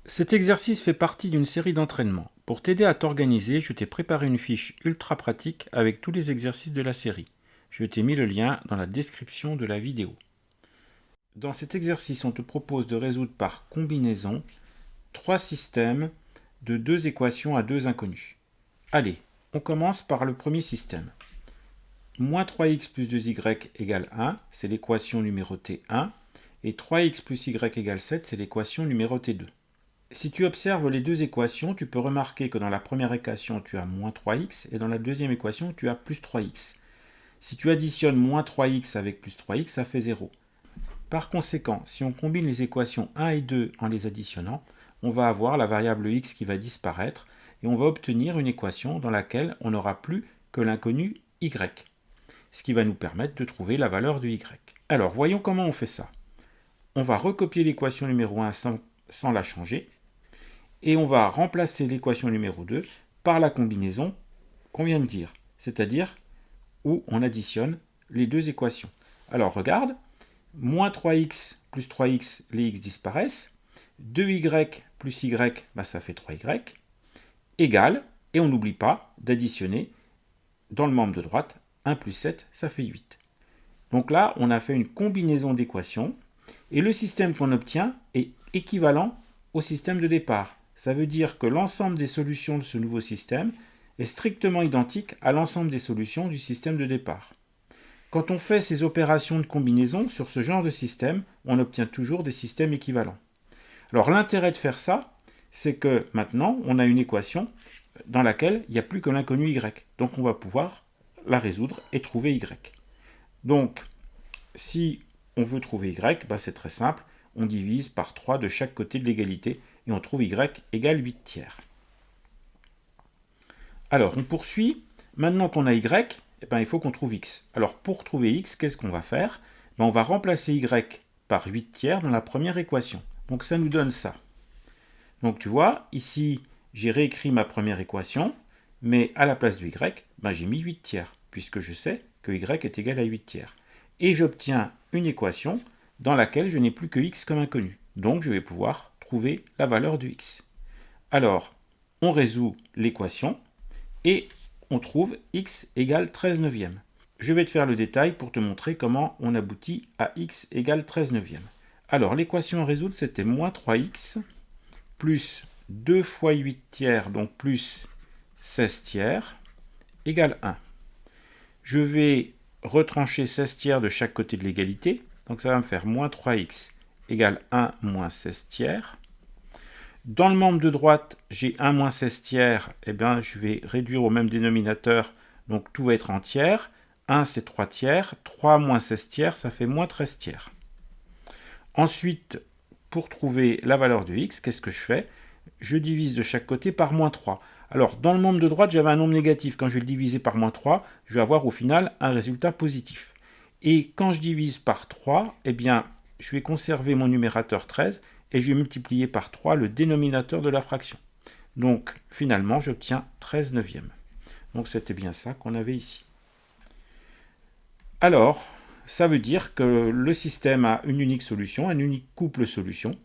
Cet exercice fait partie d'une série d'entraînements. Pour t'aider à t'organiser, je t'ai préparé une fiche ultra pratique avec tous les exercices de la série. Je t'ai mis le lien dans la description de la vidéo. Dans cet exercice, on te propose de résoudre par combinaison 3 systèmes de 2 équations à 2 inconnus. Allez, on commence par le premier système. Moins 3x plus 2y égale 1, c'est l'équation numérotée 1, et 3x plus y égale 7, c'est l'équation numérotée 2. Si tu observes les deux équations, tu peux remarquer que dans la première équation, tu as moins 3x et dans la deuxième équation, tu as plus 3x. Si tu additionnes moins 3x avec plus 3x, ça fait 0. Par conséquent, si on combine les équations 1 et 2 en les additionnant, on va avoir la variable x qui va disparaître et on va obtenir une équation dans laquelle on n'aura plus que l'inconnu y, ce qui va nous permettre de trouver la valeur de y. Alors, voyons comment on fait ça. On va recopier l'équation numéro 1 sans la changer. Et on va remplacer l'équation numéro 2 par la combinaison qu'on vient de dire, c'est-à-dire où on additionne les deux équations. Alors regarde, moins 3x plus 3x, les x disparaissent, 2y plus y, ça fait 3y, égale, et on n'oublie pas d'additionner dans le membre de droite, 1 plus 7, ça fait 8. Donc là, on a fait une combinaison d'équations, et le système qu'on obtient est équivalent au système de départ. Ça veut dire que l'ensemble des solutions de ce nouveau système est strictement identique à l'ensemble des solutions du système de départ. Quand on fait ces opérations de combinaison sur ce genre de système, on obtient toujours des systèmes équivalents. Alors l'intérêt de faire ça, c'est que maintenant, on a une équation dans laquelle il n'y a plus que l'inconnu y. Donc on va pouvoir la résoudre et trouver y. Donc, si on veut trouver y, c'est très simple, on divise par 3 de chaque côté de l'égalité et on trouve y égale 8 tiers. Alors, on poursuit. Maintenant qu'on a y, il faut qu'on trouve x. Alors, pour trouver x, qu'est-ce qu'on va faire? On va remplacer y par 8 tiers dans la première équation. Donc, ça nous donne ça. Donc, tu vois, ici, j'ai réécrit ma première équation, mais à la place de y, j'ai mis 8 tiers, puisque je sais que y est égal à 8 tiers. Et j'obtiens une équation dans laquelle je n'ai plus que x comme inconnu. Donc, je vais pouvoir trouver la valeur de x. Alors, on résout l'équation et on trouve x égale 13 neuvième. Je vais te faire le détail pour te montrer comment on aboutit à x égale 13 neuvième. Alors, l'équation à résoudre, c'était moins 3x plus 2 fois 8 tiers, donc plus 16 tiers, égale 1. Je vais retrancher 16 tiers de chaque côté de l'égalité, donc ça va me faire moins 3x égale 1 moins 16 tiers. Dans le membre de droite, j'ai 1 moins 16 tiers, je vais réduire au même dénominateur, donc tout va être en tiers. 1 c'est 3 tiers, 3 moins 16 tiers, ça fait moins 13 tiers. Ensuite, pour trouver la valeur de x, qu'est-ce que je fais? Je divise de chaque côté par moins 3. Alors, dans le membre de droite, j'avais un nombre négatif. Quand je vais le diviser par moins 3, je vais avoir au final un résultat positif. Et quand je divise par 3, je vais conserver mon numérateur 13 et je vais multiplier par 3 le dénominateur de la fraction. Donc, finalement, j'obtiens 13 neuvième. Donc, c'était bien ça qu'on avait ici. Alors, ça veut dire que le système a une unique solution, un unique couple solution.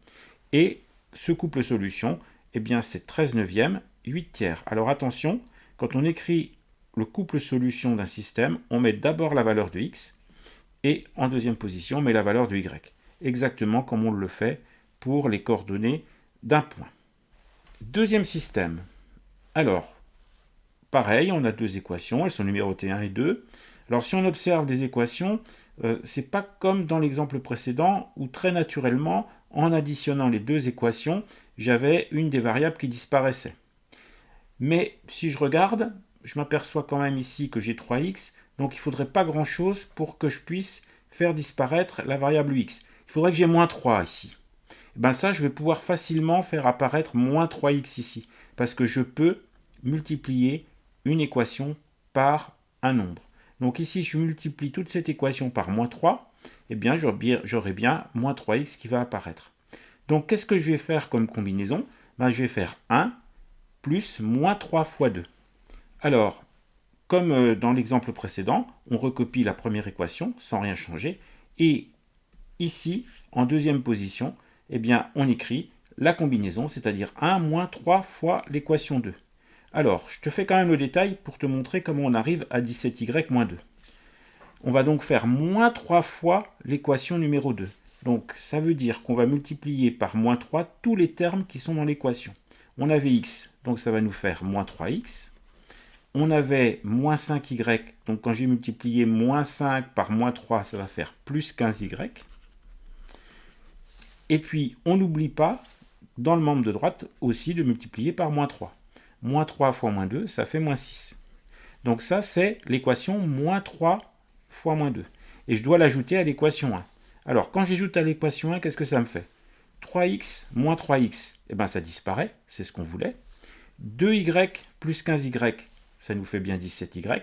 Et ce couple solution, c'est 13 neuvième, 8 tiers. Alors attention, quand on écrit le couple solution d'un système, on met d'abord la valeur de x et en deuxième position, on met la valeur de y. Exactement comme on le fait pour les coordonnées d'un point. Deuxième système. Alors, pareil, on a deux équations, elles sont numérotées 1 et 2. Alors si on observe des équations, c'est pas comme dans l'exemple précédent où très naturellement, en additionnant les deux équations, j'avais une des variables qui disparaissait. Mais si je regarde, je m'aperçois quand même ici que j'ai 3x, donc il ne faudrait pas grand-chose pour que je puisse faire disparaître la variable x. Il faudrait que j'ai moins 3 ici. Ça, je vais pouvoir facilement faire apparaître moins 3x ici, parce que je peux multiplier une équation par un nombre. Donc ici, je multiplie toute cette équation par moins 3, j'aurai bien moins 3x qui va apparaître. Donc qu'est-ce que je vais faire comme combinaison? Je vais faire 1 plus moins 3 fois 2. Alors, comme dans l'exemple précédent, on recopie la première équation sans rien changer. Et ici, en deuxième position, on écrit la combinaison, c'est-à-dire 1 moins 3 fois l'équation 2. Alors, je te fais quand même le détail pour te montrer comment on arrive à 17y moins 2. On va donc faire moins 3 fois l'équation numéro 2. Donc, ça veut dire qu'on va multiplier par moins 3 tous les termes qui sont dans l'équation. On avait x, donc ça va nous faire moins 3x. On avait moins 5y, donc quand j'ai multiplié moins 5 par moins 3, ça va faire plus 15y. Et puis, on n'oublie pas, dans le membre de droite, aussi de multiplier par moins 3. Moins 3 fois moins 2, ça fait moins 6. Donc ça, c'est l'équation moins 3 fois moins 2. Et je dois l'ajouter à l'équation 1. Alors, quand j'ajoute à l'équation 1, qu'est-ce que ça me fait? 3x moins 3x, eh bien ça disparaît, c'est ce qu'on voulait. 2y plus 15y, ça nous fait bien 17y.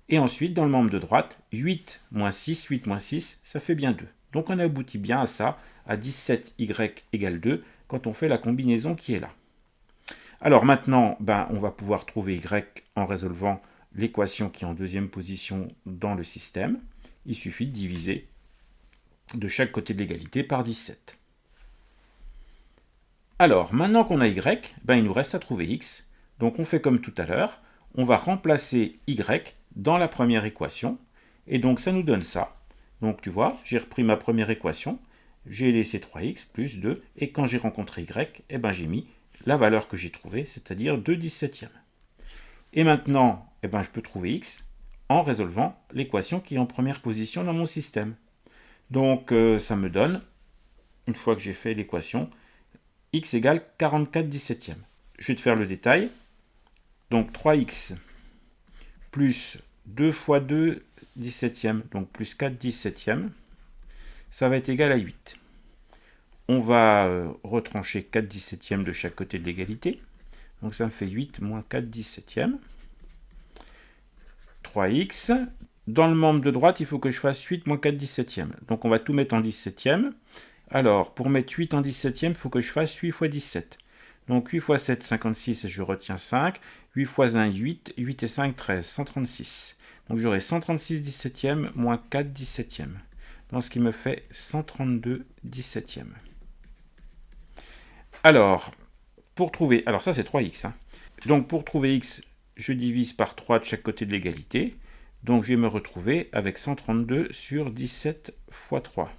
Et ensuite, dans le membre de droite, 8 moins 6, ça fait bien 2. Donc on aboutit bien à ça, à 17y égale 2, quand on fait la combinaison qui est là. Alors maintenant, on va pouvoir trouver y en résolvant l'équation qui est en deuxième position dans le système. Il suffit de diviser de chaque côté de l'égalité par 17. Alors, maintenant qu'on a y, il nous reste à trouver x. Donc on fait comme tout à l'heure, on va remplacer y dans la première équation, et donc ça nous donne ça. Donc tu vois, j'ai repris ma première équation, j'ai laissé 3x plus 2, et quand j'ai rencontré y, j'ai mis la valeur que j'ai trouvée, c'est-à-dire 2/17. Et maintenant, je peux trouver x en résolvant l'équation qui est en première position dans mon système. Donc ça me donne, une fois que j'ai fait l'équation, x égale 44/17. Je vais te faire le détail. Donc 3x plus 2 fois 2 17e, donc plus 4 17e, ça va être égal à 8. On va retrancher 4 17e de chaque côté de l'égalité. Donc ça me fait 8 moins 4 17e. 3x. Dans le membre de droite, il faut que je fasse 8 moins 4 17e. Donc on va tout mettre en 17e. Alors, pour mettre 8 en 17e, il faut que je fasse 8 fois 17. Donc 8 fois 7, 56, et je retiens 5. 8 fois 1, 8. 8 et 5, 13. 136. Donc j'aurai 136 17e moins 4 17e. Donc ce qui me fait 132 17e. Alors, pour trouver... Alors ça, c'est 3x. Donc pour trouver x, je divise par 3 de chaque côté de l'égalité. Donc je vais me retrouver avec 132 sur 17 fois 3.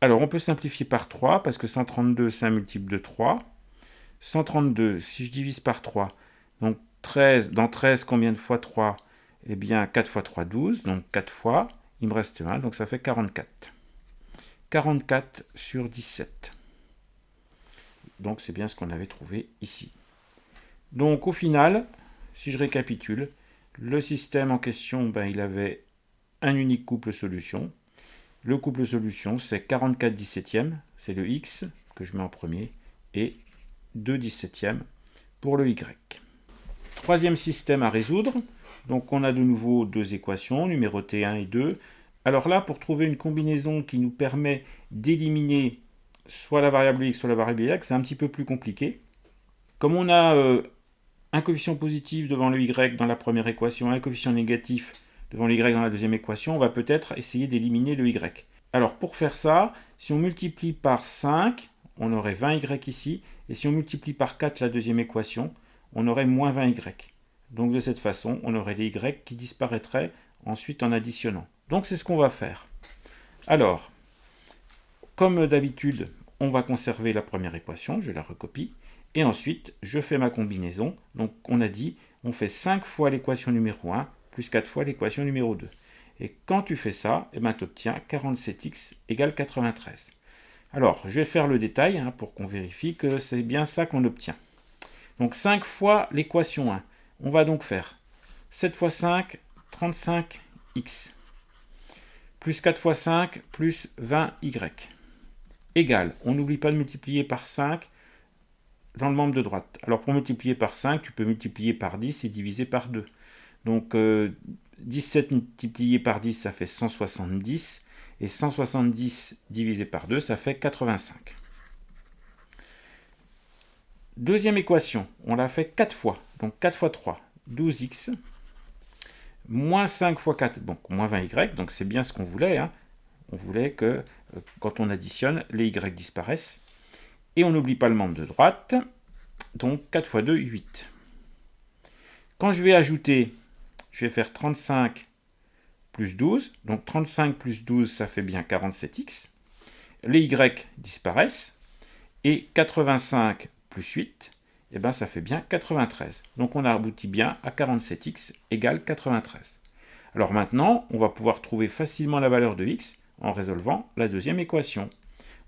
Alors on peut simplifier par 3, parce que 132, c'est un multiple de 3. 132, si je divise par 3, donc 13, dans 13, combien de fois 3? Eh bien, 4 fois 3, 12, donc 4 fois, il me reste 1, donc ça fait 44. 44 sur 17. Donc c'est bien ce qu'on avait trouvé ici. Donc au final, si je récapitule, le système en question, il avait un unique couple solution. Le couple solution, c'est 44 17e, c'est le x que je mets en premier, et 2 17e pour le y. Troisième système à résoudre. Donc on a de nouveau deux équations, numérotées 1 et 2. Alors là, pour trouver une combinaison qui nous permet d'éliminer soit la variable x, soit la variable y, c'est un petit peu plus compliqué. Comme on a un coefficient positif devant le y dans la première équation, un coefficient négatif devant le y dans la deuxième équation, on va peut-être essayer d'éliminer le y. Alors pour faire ça, si on multiplie par 5, on aurait 20y ici, et si on multiplie par 4 la deuxième équation, on aurait moins 20y. Donc de cette façon, on aurait des y qui disparaîtraient ensuite en additionnant. Donc c'est ce qu'on va faire. Alors, comme d'habitude, on va conserver la première équation, je la recopie, et ensuite je fais ma combinaison. Donc on a dit, on fait 5 fois l'équation numéro 1, plus 4 fois l'équation numéro 2. Et quand tu fais ça, tu obtiens 47x égale 93. Alors, je vais faire le détail pour qu'on vérifie que c'est bien ça qu'on obtient. Donc 5 fois l'équation 1. On va donc faire 7 fois 5, 35x. Plus 4 fois 5, plus 20y. Égale, on n'oublie pas de multiplier par 5 dans le membre de droite. Alors pour multiplier par 5, tu peux multiplier par 10 et diviser par 2. Donc 17 multiplié par 10, ça fait 170. Et 170 divisé par 2, ça fait 85. Deuxième équation, on l'a fait 4 fois. Donc 4 fois 3, 12x. Moins 5 fois 4, donc moins 20y. Donc c'est bien ce qu'on voulait. On voulait que quand on additionne, les y disparaissent. Et on n'oublie pas le membre de droite. Donc 4 fois 2, 8. Quand je vais ajouter, je vais faire 35 plus 12. Donc 35 plus 12, ça fait bien 47x. Les y disparaissent. Et 85 plus 8, eh ben, ça fait bien 93. Donc on aboutit bien à 47x égale 93. Alors maintenant, on va pouvoir trouver facilement la valeur de x en résolvant la deuxième équation.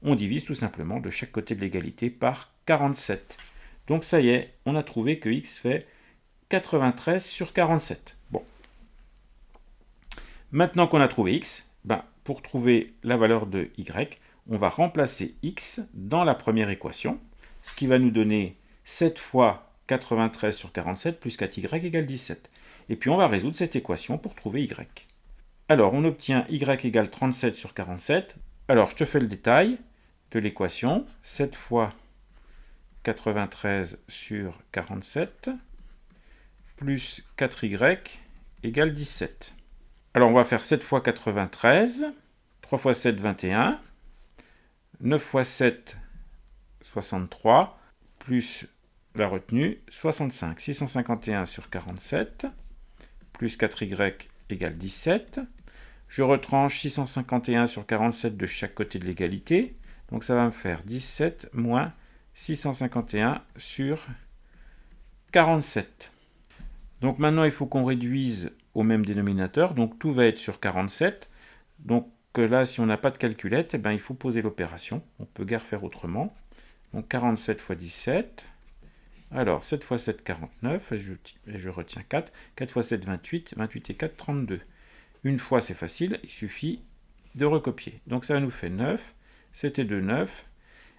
On divise tout simplement de chaque côté de l'égalité par 47. Donc ça y est, on a trouvé que x fait 93 sur 47. Bon. Maintenant qu'on a trouvé x, ben, pour trouver la valeur de y, on va remplacer x dans la première équation, ce qui va nous donner 7 fois 93 sur 47 plus 4y égale 17. Et puis on va résoudre cette équation pour trouver y. Alors on obtient y égale 37 sur 47. Alors je te fais le détail de l'équation. 7 fois 93 sur 47 plus 4y égale 17. Alors on va faire 7 fois 93, 3 fois 7, 21, 9 fois 7, 63, plus la retenue, 65. 651 sur 47, plus 4y égale 17. Je retranche 651 sur 47 de chaque côté de l'égalité. Donc ça va me faire 17 moins 651 sur 47. Donc maintenant, il faut qu'on réduise au même dénominateur. Donc tout va être sur 47. Donc là, si on n'a pas de calculette, eh ben, il faut poser l'opération. On peut guère faire autrement. Donc 47 fois 17. Alors 7 fois 7, 49. Et je retiens 4. 4 fois 7, 28. 28 et 4, 32. Une fois, c'est facile. Il suffit de recopier. Donc ça nous fait 9. 7 et 2, 9.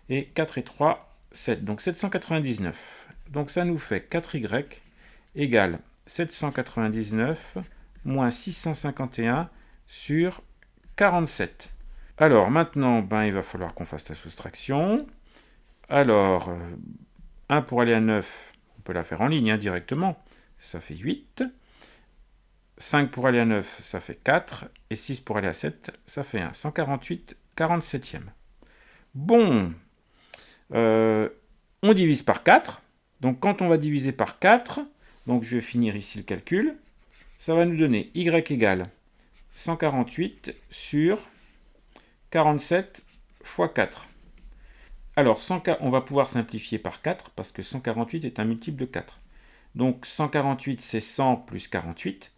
Et 4 et 3, 7. Donc 799. Donc ça nous fait 4y égale 799 moins 651 sur 47. Alors maintenant, ben, il va falloir qu'on fasse la soustraction. Alors, 1 pour aller à 9, on peut la faire en ligne directement. Ça fait 8. 5 pour aller à 9, ça fait 4. Et 6 pour aller à 7, ça fait 1. 148, 47e. Bon, on divise par 4. Donc quand on va diviser par 4, donc je vais finir ici le calcul, ça va nous donner y égale 148 sur 47 fois 4. Alors, on va pouvoir simplifier par 4 parce que 148 est un multiple de 4. Donc 148, c'est 100 plus 48.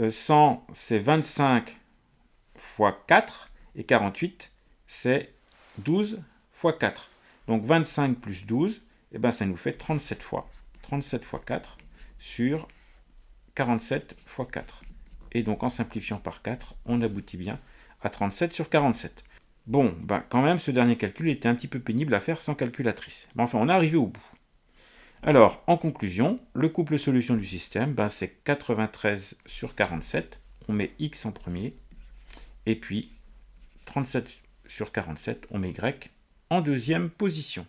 100, c'est 25 fois 4. Et 48, c'est 12 fois 4. Donc 25 plus 12, eh ben, ça nous fait 37 fois. 37 fois 4 sur 47 fois 4. Et donc en simplifiant par 4, on aboutit bien à 37 sur 47. Bon, ben quand même, ce dernier calcul était un petit peu pénible à faire sans calculatrice. Mais enfin, on est arrivé au bout. Alors, en conclusion, le couple solution du système, ben, c'est 93 sur 47. On met x en premier. Et puis, 37 sur 47, on met y en deuxième position.